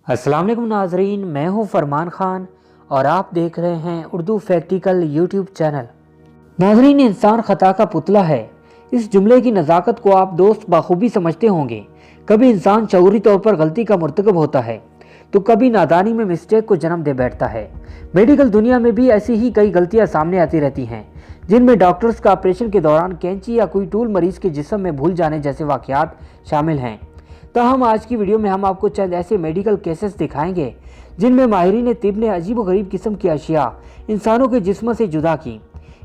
अस्सलाम वालेकुम नाजरीन, मैं हूं फरमान खान और आप देख रहे हैं उर्दू फैक्टिकल यूट्यूब चैनल। नाजरीन, इंसान खता का पुतला है। इस जुमले की नज़ाकत को आप दोस्त बाखूबी समझते होंगे। कभी इंसान शऊरी तौर पर गलती का मुर्तकब होता है तो कभी नादानी में मिस्टेक को जन्म दे बैठता है। मेडिकल दुनिया में भी ऐसी ही कई गलतियां सामने आती रहती हैं, जिनमें डॉक्टर्स का ऑपरेशन के दौरान कैंची या कोई टूल मरीज के जिस्म में भूल जाने जैसे वाक़यात शामिल हैं। हम आज की वीडियो में हम आपको चंद ऐसे मेडिकल केसेस दिखाएंगे जिनमें माहिरीन तिब ने अजीब व गरीब किस्म की अशिया इंसानों के जिस्म से जुदा की।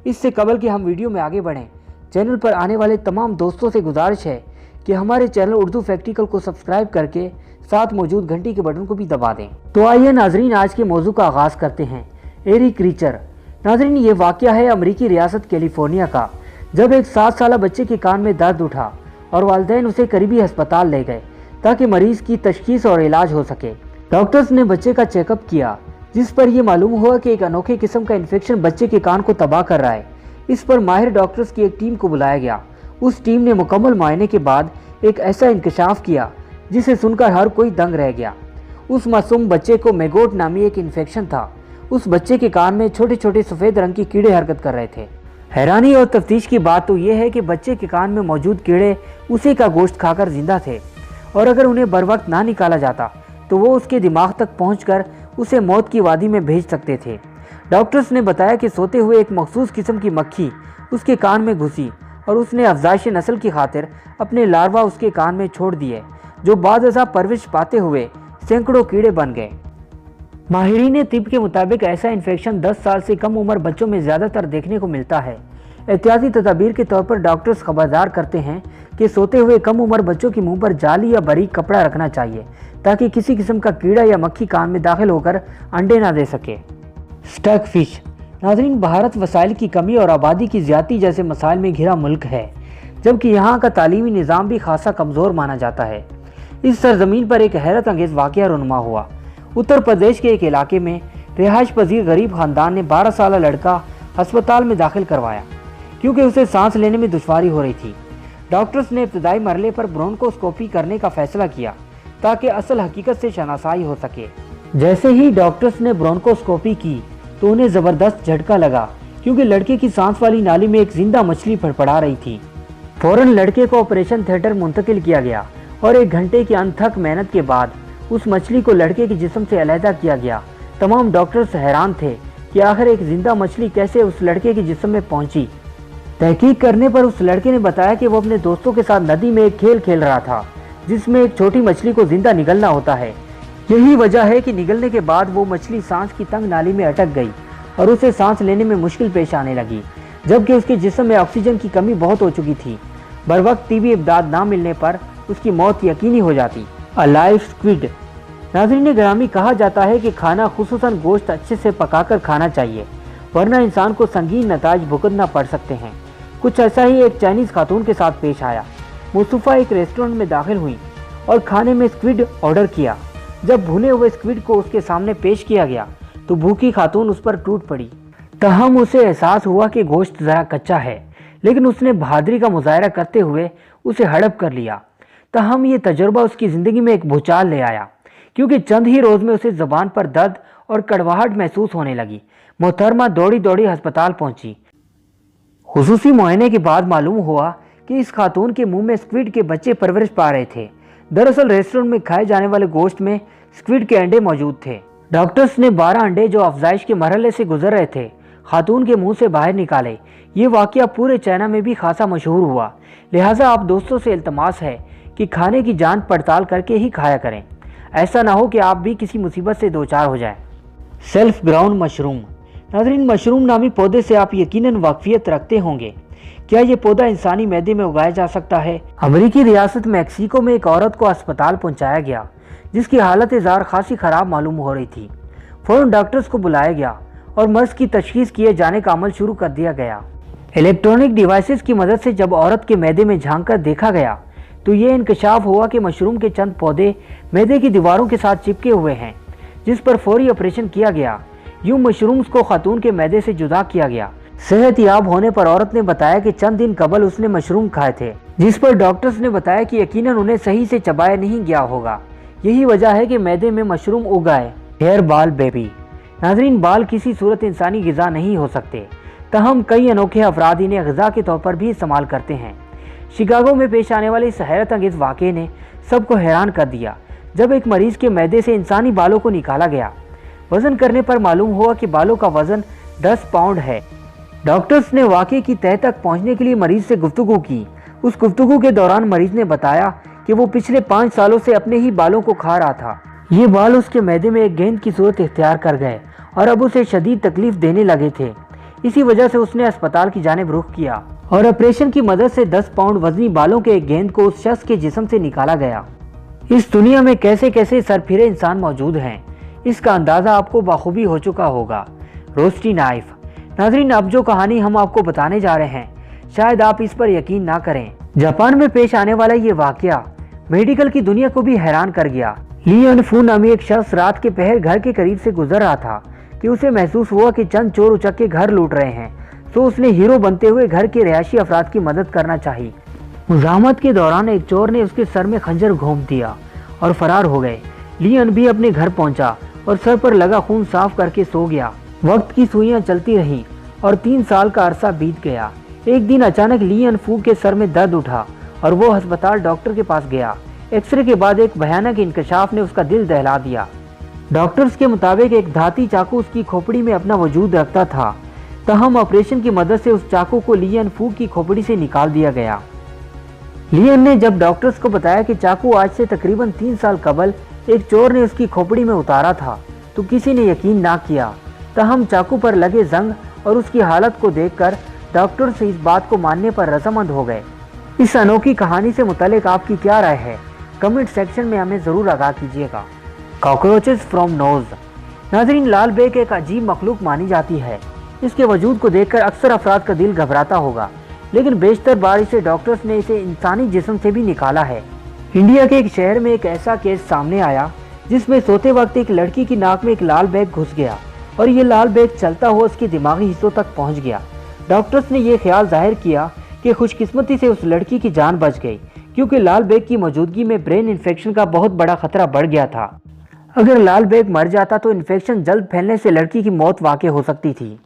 इससे कबल कि हम वीडियो में आगे बढ़ें, चैनल पर आने वाले तमाम दोस्तों से गुजारिश है कि हमारे चैनल उर्दू फैक्टिकल को सब्सक्राइब करके साथ मौजूद घंटी के बटन को भी दबा दें। तो आइए नाजरीन, आज के मौजू का आगाज़ करते हैं। एरी क्रीचर। नाजरीन, ये वाक़या है अमरीकी रियासत कैलिफोर्निया का, जब एक 7 साल बच्चे के कान में दर्द उठा और वालिदैन उसे करीबी अस्पताल ले गए ताकि मरीज की तशखीस और इलाज हो सके। डॉक्टर्स ने बच्चे का चेकअप किया, जिस पर यह मालूम हुआ कि एक अनोखे किस्म का इन्फेक्शन बच्चे के कान को तबाह कर रहा है। इस पर माहिर डॉक्टर्स की एक टीम को बुलाया गया। उस टीम ने मुकम्मल मुआयने के बाद एक ऐसा इंकशाफ किया जिसे सुनकर हर कोई दंग रह गया। उस मासूम बच्चे को मैगोट नामी एक इन्फेक्शन था। उस बच्चे के कान में छोटे छोटे सफ़ेद रंग की कीड़े हरकत कर रहे थे। हैरानी और तफ्तीश की बात तो यह है कि बच्चे के कान में मौजूद कीड़े उसी का गोश्त खाकर जिंदा थे और अगर उन्हें बर वक्त ना निकाला जाता तो वो उसके दिमाग तक पहुंचकर उसे मौत की वादी में भेज सकते थे। डॉक्टर्स ने बताया कि सोते हुए एक मखसूस किस्म की मक्खी उसके कान में घुसी और उसने अफजाइश नस्ल की खातिर अपने लार्वा उसके कान में छोड़ दिए, जो बादशाह परवरिश पाते हुए सैकड़ों कीड़े बन गए। माहिरीन तिब के मुताबिक ऐसा इन्फेक्शन 10 साल से कम उम्र बच्चों में ज़्यादातर देखने को मिलता है। एहतियाती तदाबीर के तौर पर डॉक्टर्स खबरदार करते हैं कि सोते हुए कम उम्र बच्चों के मुंह पर जाली या बारीक कपड़ा रखना चाहिए ताकि किसी किस्म का कीड़ा या मक्खी कान में दाखिल होकर अंडे ना दे सके। Stuck fish. नाज़रीन, भारत वसाइल की कमी और आबादी की ज़्यादती जैसे मसाइल में घिरा मुल्क है, जबकि यहाँ का तालीमी निज़ाम भी खासा कमज़ोर माना जाता है। इस सरजमीन पर एक हैरत अंगेज़ वाक़या रुनुमा हुआ। उत्तर प्रदेश के एक इलाके में रिहाइश पजीर गरीब ख़ानदान ने 12 साल लड़का अस्पताल में दाखिल करवाया क्योंकि उसे सांस लेने में दुश्वारी हो रही थी। डॉक्टर्स ने इब्तदाई मरहले पर ब्रोंकोस्कोपी करने का फैसला किया ताकि असल हकीकत से शनासाई हो सके। जैसे ही डॉक्टर्स ने ब्रोंकोस्कोपी की तो उन्हें ज़बरदस्त झटका लगा क्योंकि लड़के की सांस वाली नाली में एक जिंदा मछली फड़फड़ा रही थी। फौरन लड़के को ऑपरेशन थिएटर मुंतकिल किया गया और 1 घंटे की अनथक मेहनत के बाद उस मछली को लड़के के जिस्म से अलहदा किया गया। तमाम डॉक्टर्स हैरान थे कि आखिर एक जिंदा मछली कैसे उस लड़के के जिस्म में पहुंची। तहकीक करने पर उस लड़के ने बताया कि वो अपने दोस्तों के साथ नदी में एक खेल खेल रहा था जिसमें एक छोटी मछली को जिंदा निगलना होता है। यही वजह है कि निगलने के बाद वो मछली सांस की तंग नाली में अटक गई और उसे सांस लेने में मुश्किल पेश आने लगी, जबकि उसके जिस्म में ऑक्सीजन की कमी बहुत हो चुकी थी। बर वक्त टीबी इमदाद ना मिलने पर उसकी मौत यकीनी हो जाती। Alive squid. नाज़रीन ग्रामी, कहा जाता है कि खाना खुसूसन गोश्त अच्छे से पकाकर खाना चाहिए, वरना इंसान को संगीन नताइज भुगतना पड़ सकते हैं। कुछ ऐसा ही एक चाइनीज़ खातून के साथ पेश आया। मुस्तफ़ा एक रेस्टोरेंट में दाखिल हुई और खाने में स्क्विड ऑर्डर किया। जब भुने हुए स्क्विड को उसके सामने पेश किया गया तो भूखी खातून उस पर टूट पड़ी। तहम उसे एहसास हुआ कि गोश्त ज़रा कच्चा है, लेकिन उसने बहादुरी का मुजाहरा करते हुए उसे हड़प कर लिया। तहम ये तजुर्बा उसकी ज़िंदगी में एक भूचाल ले आया क्योंकि चंद ही रोज़ में उसे ज़बान पर दर्द और कड़वाहट महसूस होने लगी। मोहतरमा दौड़ी दौड़ी अस्पताल पहुंची। खुसूसी मुआयने के बाद मालूम हुआ कि इस खातून के मुंह में स्क्विड के बच्चे परवरिश पा रहे थे। दरअसल रेस्टोरेंट में खाए जाने वाले गोश्त में स्क्विड के अंडे मौजूद थे। डॉक्टर्स ने 12 अंडे जो अफजाइश के मरहले से गुजर रहे थे खातून के मुंह से बाहर निकाले। ये वाक़या पूरे चाइना में भी खासा मशहूर हुआ। लिहाजा आप दोस्तों से इल्तमास है कि खाने की जांच पड़ताल करके ही खाया करें, ऐसा ना हो कि आप भी किसी मुसीबत से दो चार हो जाए। Self ground mushroom. नाज़रीन, मशरूम नामी पौधे से आप यकीनन वाकफियत रखते होंगे। क्या ये पौधा इंसानी मैदे में उगाया जा सकता है? अमेरिकी रियासत मैक्सिको में एक औरत को अस्पताल पहुंचाया गया जिसकी हालत ज़ार खासी ख़राब मालूम हो रही थी। फ़ौरन डॉक्टर्स को बुलाया गया और मर्ज़ की तशखीस किए जाने का अमल शुरू कर दिया गया। इलेक्ट्रॉनिक डिवाइसेस की मदद से जब औरत के मैदे में झांक कर देखा गया तो ये इंकशाफ हुआ कि मशरूम के चंद पौधे मैदे की दीवारों के साथ चिपके हुए हैं, जिस पर फौरी ऑपरेशन किया गया। यूं मशरूम्स को खातून के मैदे से जुदा किया गया। सेहतयाब होने पर औरत ने बताया कि चंद दिन कबल उसने मशरूम खाए थे, जिस पर डॉक्टर्स ने बताया कि यकीनन उन्हें सही से चबाया नहीं गया होगा, यही वजह है कि मैदे में मशरूम उगाए। हेयर बाल बेबी। नाजरीन, बाल किसी सूरत इंसानी ग़िज़ा नहीं हो सकते, तहम कई अनोखे अफराद इन्हें ग़िज़ा के तौर पर भी इस्तेमाल करते हैं। शिकागो में पेश आने वाले इस हैरत अंगेज़ वाक़े ने सबको हैरान कर दिया, जब एक मरीज़ के मैदे से इंसानी बालों को निकाला गया। वज़न करने पर मालूम हुआ कि बालों का वज़न 10 पाउंड है। डॉक्टर्स ने वाक़े की तह तक पहुंचने के लिए मरीज़ से गुफ्तगू की। उस गुफ्तगू के दौरान मरीज़ ने बताया कि वो पिछले 5 सालों से अपने ही बालों को खा रहा था। ये बाल उसके मैदे में एक गेंद की सूरत इख्तियार कर गए और अब उसे शदीद तकलीफ देने लगे थे। इसी वजह से उसने अस्पताल की जानिब रुख किया और ऑपरेशन की मदद से 10 पाउंड वजनी बालों के एक गेंद को उस शख्स के जिस्म से निकाला गया। इस दुनिया में कैसे कैसे सरफिरे इंसान मौजूद हैं, इसका अंदाज़ा आपको बाखूबी हो चुका होगा। रोस्टी नाइफ। नाज़रीन, अब जो कहानी हम आपको बताने जा रहे हैं, शायद आप इस पर यकीन ना करें। जापान में पेश आने वाला ये वाकया मेडिकल की दुनिया को भी हैरान कर गया। ली अन फू नामी एक शख्स रात के पहर घर के करीब से गुजर रहा था कि उसे महसूस हुआ कि चंद चोर उचक के घर लूट रहे हैं, तो उसने हीरो बनते हुए घर के रिहायशी अफराद की मदद करना चाहिए। मुज़ाहमत के दौरान एक चोर ने उसके सर में खंजर घोंप दिया और फरार हो गए। लियन भी अपने घर पहुंचा और सर पर लगा खून साफ करके सो गया। वक्त की सुइयां चलती रहीं और 3 साल का अरसा बीत गया। एक दिन अचानक लियन फू के सर में दर्द उठा और वो अस्पताल डॉक्टर के पास गया। एक्सरे के बाद एक भयानक इंकशाफ ने उसका दिल दहला दिया। डॉक्टर्स के मुताबिक एक धाती चाकू उसकी खोपड़ी में अपना वजूद रखता था, तहम ऑपरेशन की मदद से उस चाकू को लियन फू की खोपड़ी से निकाल दिया गया। लियन ने जब डॉक्टर्स को बताया कि चाकू आज से तकरीबन 3 साल कबल एक चोर ने उसकी खोपड़ी में उतारा था, तो किसी ने यकीन ना किया। तहम चाकू पर लगे जंग और उसकी हालत को देखकर डॉक्टर्स इस बात को मानने पर रजामंद हो गए। इस अनोखी कहानी से मुतालिक आपकी क्या राय है? कमेंट सेक्शन में हमें ज़रूर आगाह कीजिएगा। Cockroaches from knows. नाज़रीन, लाल बेग एक अजीब मखलूक मानी जाती है। इसके वजूद को देखकर अक्सर अफराद का दिल घबराता होगा, लेकिन बेशतर बार इसे डॉक्टर्स ने इसे इंसानी जिस्म से भी निकाला है। इंडिया के एक शहर में एक ऐसा केस सामने आया जिसमें सोते वक्त एक लड़की की नाक में एक लाल बैग घुस गया और ये लाल बैग चलता हुआ उसके दिमागी हिस्सों तक पहुंच गया। डॉक्टर्स ने यह ख्याल जाहिर किया कि खुशकिस्मती से उस लड़की की जान बच गई, क्योंकि लाल बैग की मौजूदगी में ब्रेन इन्फेक्शन का बहुत बड़ा खतरा बढ़ गया था। अगर लाल बैग मर जाता तो इन्फेक्शन जल्द फैलने से लड़की की मौत वाक़ई हो सकती थी।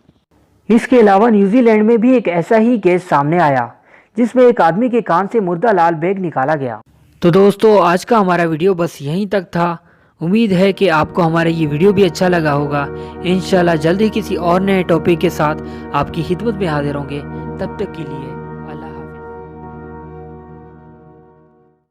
इसके अलावा न्यूजीलैंड में भी एक ऐसा ही केस सामने आया जिसमें एक आदमी के कान से मुर्दा लाल बैग निकाला गया। तो दोस्तों, आज का हमारा वीडियो बस यहीं तक था। उम्मीद है कि आपको हमारा ये वीडियो भी अच्छा लगा होगा। इंशाल्लाह जल्द ही किसी और नए टॉपिक के साथ आपकी खिदमत में हाजिर होंगे। तब तक के लिए